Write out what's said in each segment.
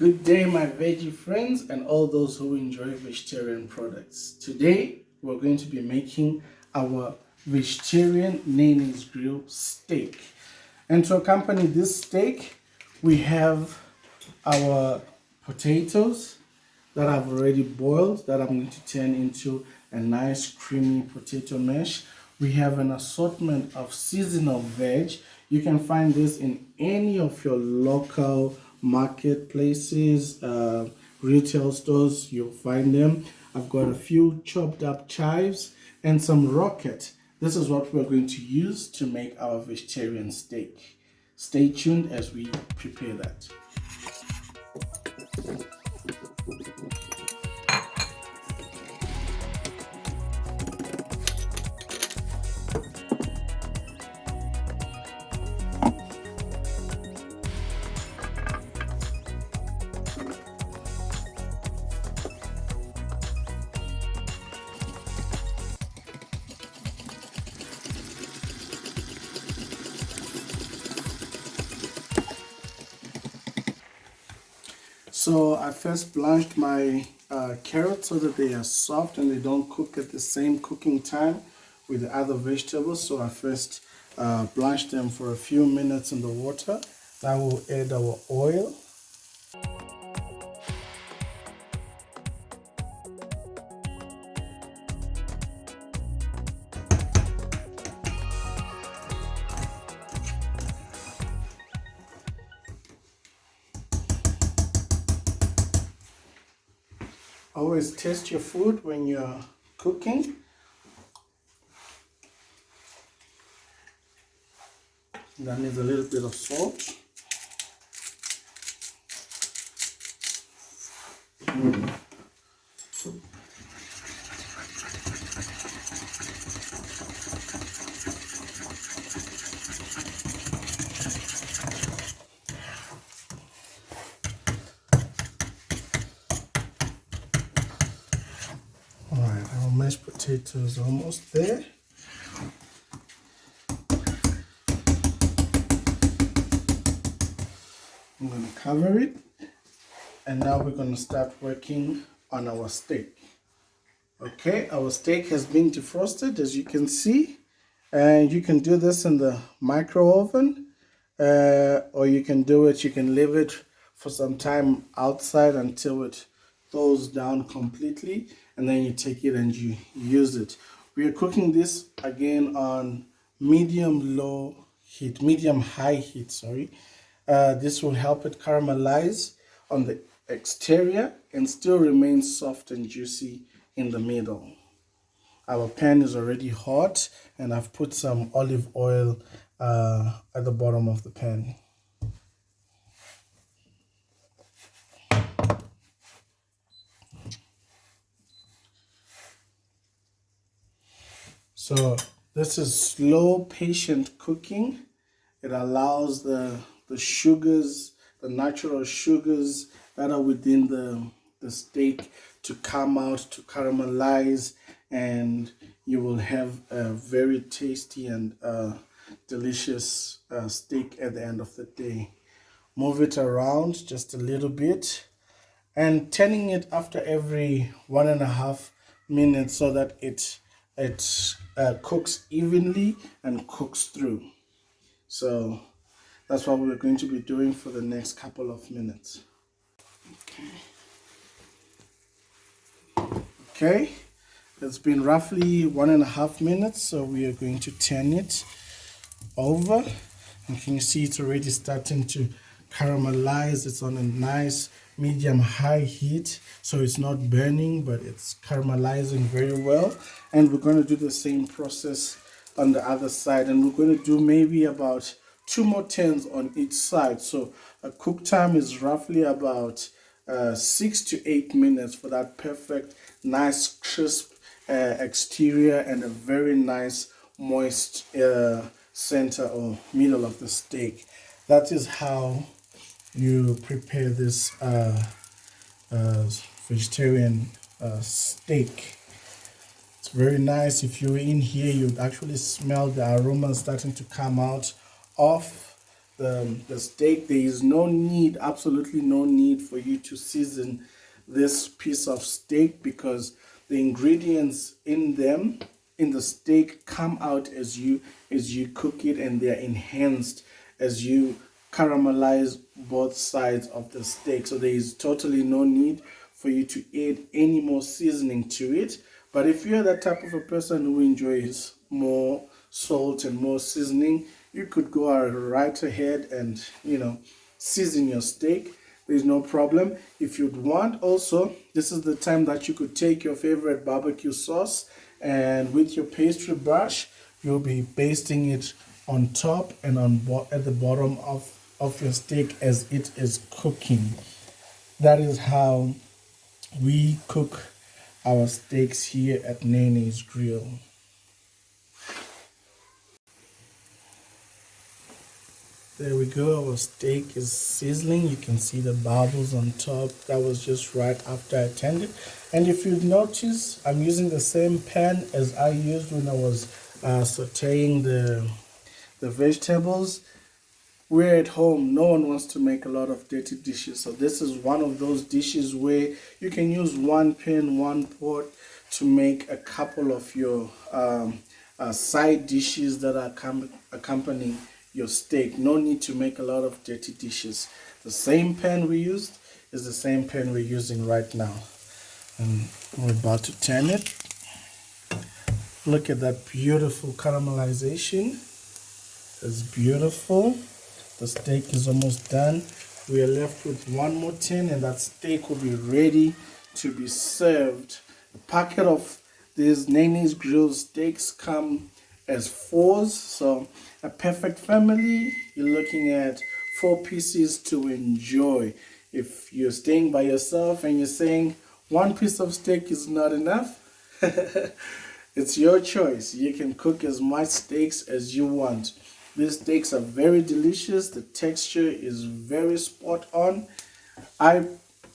Good day, my veggie friends and all those who enjoy vegetarian products. Today, we're going to be making our vegetarian Nae Naes Grill steak. And to accompany this steak, we have our potatoes that I've already boiled that I'm going to turn into a nice creamy potato mash. We have an assortment of seasonal veg. You can find this in any of your local marketplaces, retail stores, you'll find them. I've got a few chopped up chives and some rocket. This is what we're going to use to make our vegetarian steak. Stay tuned as we prepare that. So I first blanched my carrots so that they are soft and they don't cook at the same cooking time with the other vegetables. So I first blanched them for a few minutes in the water. Now we'll add our oil. Always taste your food when you're cooking. That needs a little bit of salt. Alright, our mashed potatoes are almost there. I'm going to cover it, and now we're going to start working on our steak. Okay, our steak has been defrosted, as you can see, and you can do this in the micro oven, or you can leave it for some time outside until it thaws down completely, and then you take it and you use it. We are cooking this again on medium high heat, sorry. This will help it caramelize on the exterior and still remain soft and juicy in the middle. Our pan is already hot and I've put some olive oil at the bottom of the pan. So this is slow, patient cooking. It allows the sugars, the natural sugars that are within the steak to come out, to caramelize, and you will have a very tasty and delicious steak at the end of the day. Move it around just a little bit and turning it after every 1.5 minutes so that it cooks evenly and cooks through. So that's what we're going to be doing for the next couple of minutes. Okay, it's been roughly 1.5 minutes, so we are going to turn it over. And can you see it's already starting to caramelize? It's on a nice medium high heat, so it's not burning, but it's caramelizing very well. And we're going to do the same process on the other side, and we're going to do maybe about 2 more turns on each side. So a cook time is roughly about 6 to 8 minutes for that perfect, nice, crisp exterior and a very nice, moist center or middle of the steak. That is how you prepare this vegetarian steak. It's very nice. If you were in here, you'd actually smell the aroma starting to come out of the steak, there is no need, absolutely no need for you to season this piece of steak, because the ingredients in the steak come out as you cook it, and they are enhanced as you caramelize both sides of the steak. So there is totally no need for you to add any more seasoning to it. But if you're that type of a person who enjoys more salt and more seasoning, you could go right ahead and, season your steak. There's no problem. If you'd want also, this is the time that you could take your favorite barbecue sauce, and with your pastry brush, you'll be basting it on top and at the bottom of your steak as it is cooking. That is how we cook our steaks here at Nae Naes Grill. There we go, our steak is sizzling. You can see the bubbles on top. That was just right after I turned it. And if you notice, I'm using the same pan as I used when I was sauteing the vegetables. We're at home, no one wants to make a lot of dirty dishes. So this is one of those dishes where you can use one pan, one pot to make a couple of your side dishes that are accompanying your steak. No need to make a lot of dirty dishes. The same pan we used is the same pan we're using right now. And we're about to turn it. Look at that beautiful caramelization. It's beautiful. The steak is almost done. We are left with one more tin, and that steak will be ready to be served. A packet of these Nae Naes Grill steaks come as 4s, so a perfect family. You're looking at 4 pieces to enjoy. If you're staying by yourself and you're saying one piece of steak is not enough, it's your choice. You can cook as much steaks as you want. These steaks are very delicious. The texture is very spot on. I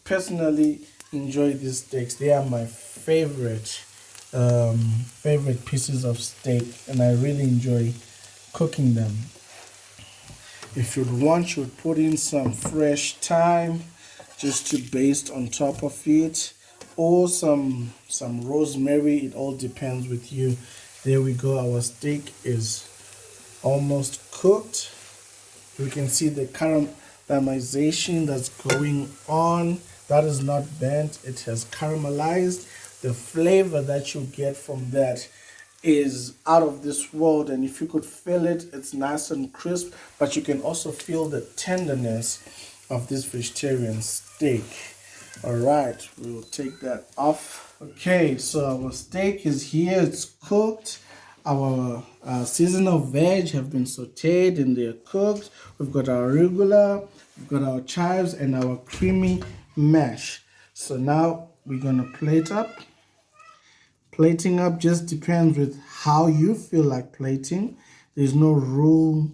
personally enjoy these steaks. They are my favorite pieces of steak, and I really enjoy cooking them. If you'd want, you'd put in some fresh thyme just to baste on top of it, or some rosemary. It all depends with you. There we go. Our steak is almost cooked. You can see the caramelization that's going on. That is not burnt, it has caramelized. The flavor that you get from that is out of this world, and if you could feel it, it's nice and crisp, but you can also feel the tenderness of this vegetarian steak. All right, we'll take that off. Okay, so our steak is here, it's cooked. Our seasonal veg have been sauteed and they're cooked. We've got our arugula, we've got our chives, and our creamy mash. So now we're gonna plate up. Plating up just depends with how you feel like plating. There's no rule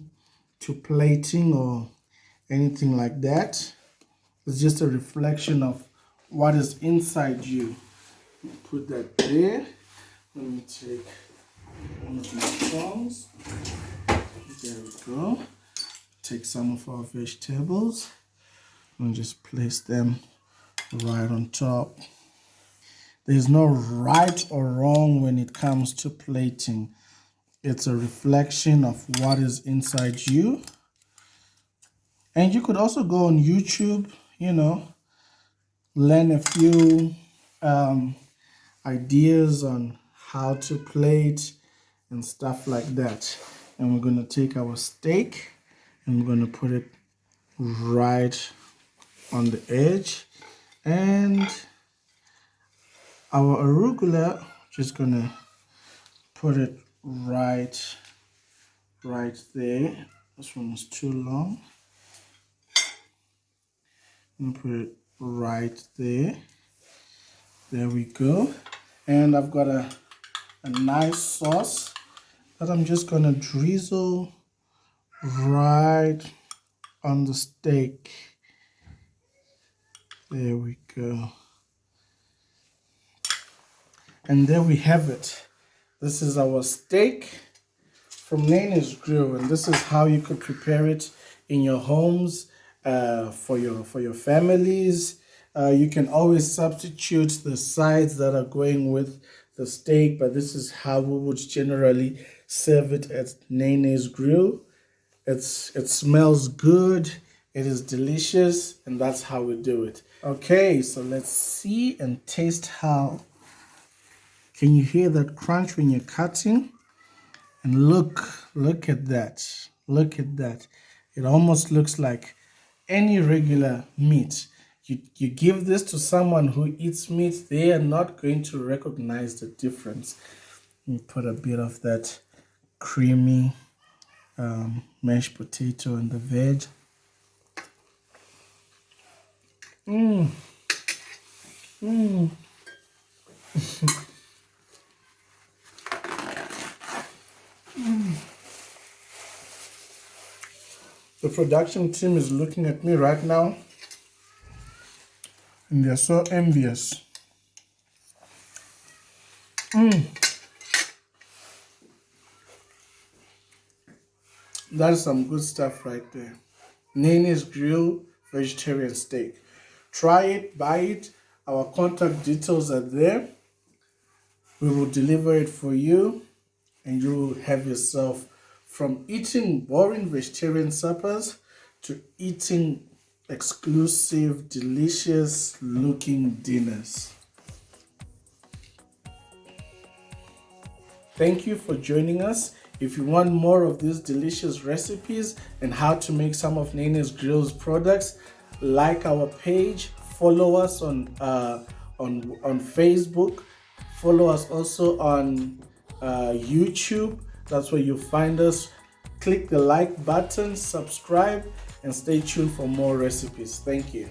to plating or anything like that. It's just a reflection of what is inside you. Put that there. Let me take one of my tongs. There we go. Take some of our vegetables and just place them right on top. There's no right or wrong when it comes to plating. It's a reflection of what is inside you. And you could also go on YouTube, learn a few ideas on how to plate and stuff like that. And we're going to take our steak and we're going to put it right on the edge. And our arugula, just going to put it right there. This one is too long. I'm going to put it right there. There we go. And I've got a nice sauce that I'm just going to drizzle right on the steak. There we go. And there we have it. This is our steak from Nae Naes Grill, and this is how you could prepare it in your homes, for your families. You can always substitute the sides that are going with the steak, but this is how we would generally serve it at Nae Naes Grill. It smells good, it is delicious, and that's how we do it. Okay, so let's see and taste how. Can you hear that crunch when you're cutting? And look at that. Look at that. It almost looks like any regular meat. You give this to someone who eats meat, they are not going to recognize the difference. You put a bit of that creamy mashed potato and the veg. Mmm. Mmm. The production team is looking at me right now and they're so envious. That is some good stuff right there. Nae Naes Grill vegetarian steak. Try it, buy it. Our contact details are there. We will deliver it for you, and you will have yourself from eating boring vegetarian suppers to eating exclusive, delicious looking dinners. Thank you for joining us. If you want more of these delicious recipes and how to make some of Nae Naes Grill's products, like our page, follow us on Facebook, follow us also on YouTube. That's where you'll find us. Click the like button, subscribe, and stay tuned for more recipes. Thank you.